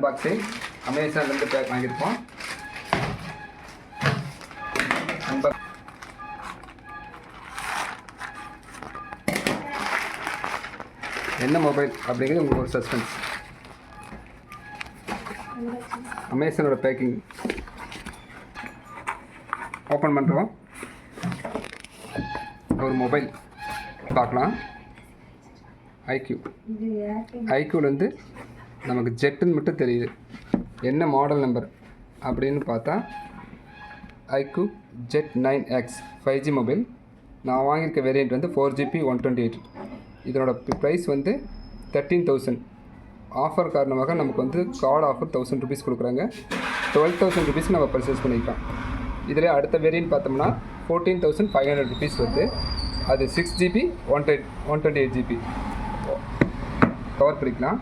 Box அமேசான்லேருந்து back வாங்கியிருக்கோம். என்ன mobile அப்படிங்கிறது உங்களுக்கு ஒரு சஸ்பென்ஸ். அமேசானோட பேக்கிங் ஓப்பன் பண்ணுறோம். ஒரு மொபைல் பார்க்கலாம். ஐக்யூலேருந்து நமக்கு ஜெட்டுன்னு மட்டும் தெரியுது. என்ன மாடல் நம்பர் அப்படின்னு பார்த்தா IQ jet 9X 5G mobile. நான் வாங்கியிருக்க வேரியண்ட் வந்து 4GB 128. இதனோட ப்ரைஸ் வந்து 13,000. ஆஃபர் காரணமாக நமக்கு வந்து கார்டு ஆஃபர் 1000 ருபீஸ் கொடுக்குறாங்க. 12,000 ருபீஸ் நம்ம பர்ச்சேஸ் பண்ணிக்கலாம். இதில் அடுத்த வேரியண்ட் பார்த்தோம்னா 14,500 ருபீஸ் வருது. அது 6GB 128GB கவர் பண்ணிக்கலாம்.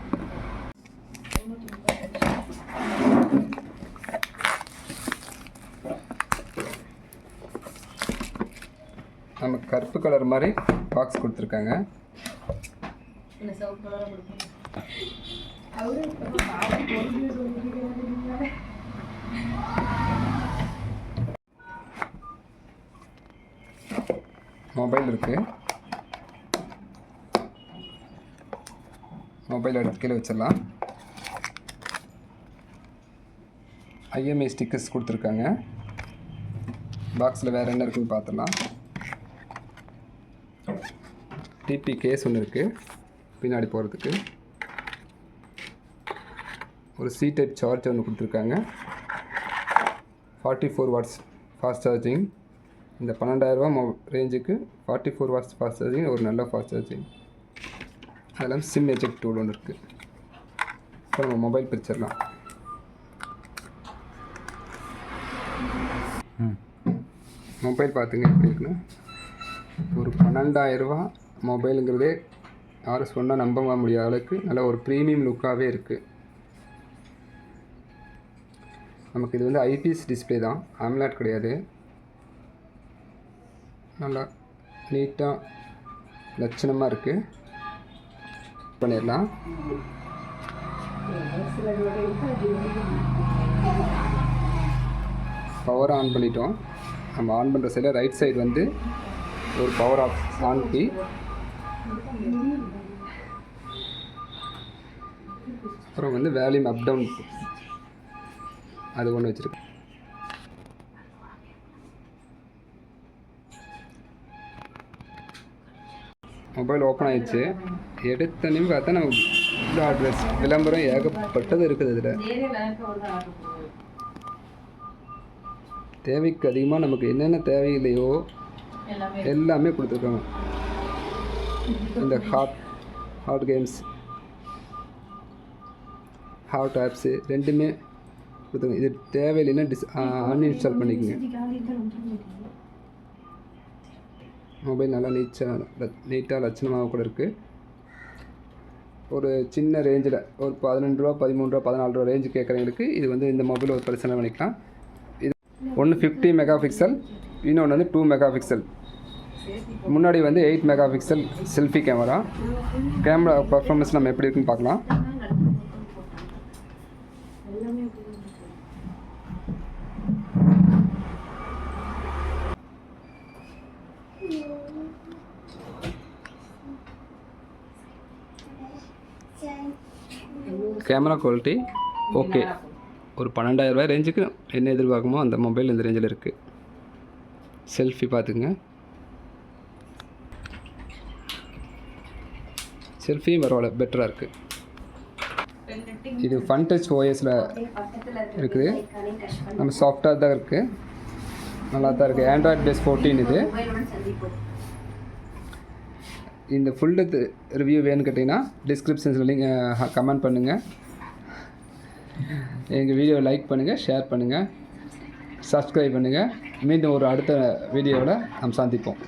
நமக்கு கருப்பு கலர் மாதிரி பாக்ஸ் கொடுத்துருக்காங்க. மொபைல் இருக்குது. மொபைல் எடுத்து கீழே வச்சிடலாம். IMEI ஸ்டிக்கர்ஸ் கொடுத்துருக்காங்க. பாக்ஸில் வேறு என்ன இருக்குதுன்னு பார்த்துடலாம். டிபி கேஸ் ஒன்று இருக்குது பின்னாடி போகிறதுக்கு. ஒரு C டைப் சார்ஜ் ஒன்று கொடுத்துருக்காங்க. 44 வாட்ஸ் ஃபாஸ்ட் சார்ஜிங். இந்த 12,000 ரேஞ்சுக்கு 44 வாட்ஸ் ஃபாஸ்ட் சார்ஜிங் ஒரு நல்ல ஃபாஸ்ட் சார்ஜிங். அதெல்லாம் சிம் எஜெக்ட் டூல் ஒன்று இருக்குது. இப்போ நம்ம மொபைல் பிரிச்சிடலாம். மொபைல் பார்த்துங்க எப்படி இருக்குன்னு. ஒரு 12,000 மொபைலுங்கிறதே யாரும் சொன்னால் நம்ப முடியாத அளவுக்கு நல்ல ஒரு ப்ரீமியம் லுக்காகவே இருக்குது. நமக்கு இது வந்து IPS டிஸ்பிளே தான், AMOLED கிடையாது. நல்லா நீட்டாக லட்சணமாக இருக்குது. பண்ணிடலாம். பவர் ஆன் பண்ணிட்டோம். நம்ம ஆன் பண்ணுற சைடில் ரைட் சைடு வந்து ஒரு பவர் ஆன் கீ. அப்புறம் வந்து வேல்யூம் அப் டவுன் அது ஒன்று வச்சுருக்கு. மொபைல் ஓப்பன் ஆயிடுச்சு. எடுத்தனையும் பார்த்தா நம்ம அட்ரஸ் விளம்பரம் ஏகப்பட்டது இருக்குது. இதில் தேவைக்கு அதிகமாக நமக்கு என்னென்ன தேவையில்லையோ எல்லாமே கொடுத்துருக்காங்க. இந்த ஹாட் கேம்ஸ், ஹாட் ஆப்ஸு ரெண்டுமே கொடுத்துருங்க. இது தேவையில்லைன்னா அன்இன்ஸ்டால் பண்ணிக்கோங்க. மொபைல் நல்லா நீட்டாக லட்சணமாக கூட இருக்குது. ஒரு சின்ன ரேஞ்சில் ஒரு 12 ரூபா 13 ரூபா 14 ரூபா ரேஞ்சு கேட்குறவங்களுக்கு இது வந்து இந்த மொபைல் ஒரு பிரச்சனை பண்ணிக்கலாம். இது ஒன்று 50 மெகா பிக்சல், இன்னொன்று வந்து 2 மெகா பிக்சல். முன்னாடி வந்து 8 mega pixel selfie camera performance நம்ம எப்படி இருக்குன்னு பார்க்கலாம். Camera quality okay. ஒரு 12,000 ரேஞ்சுக்கு என்ன எதிர்பார்க்குமோ அந்த மொபைல் இந்த ரேஞ்சில் இருக்குது. செல்ஃபி பார்த்துங்க. செல்ஃபியும் பரவாயில்ல, பெட்டராக இருக்குது. இது ஃபன் டச் OSல இருக்குது. நம்ம சாஃப்டாக தான் இருக்குது, நல்லா தான் இருக்குது. ஆண்ட்ராய்ட் பேஸ் 14 இது. இந்த ஃபுல் டெப்த் ரிவ்யூ வேணும்னு கேட்டிங்கன்னா டிஸ்கிரிப்ஷன்ஸில் லிங்க் கமெண்ட் பண்ணுங்கள். எங்கள் வீடியோவை லைக் பண்ணுங்கள், ஷேர் பண்ணுங்கள், சப்ஸ்கிரைப் பண்ணுங்கள். மீண்டும் ஒரு அடுத்த வீடியோவில் நாம் சந்திப்போம்.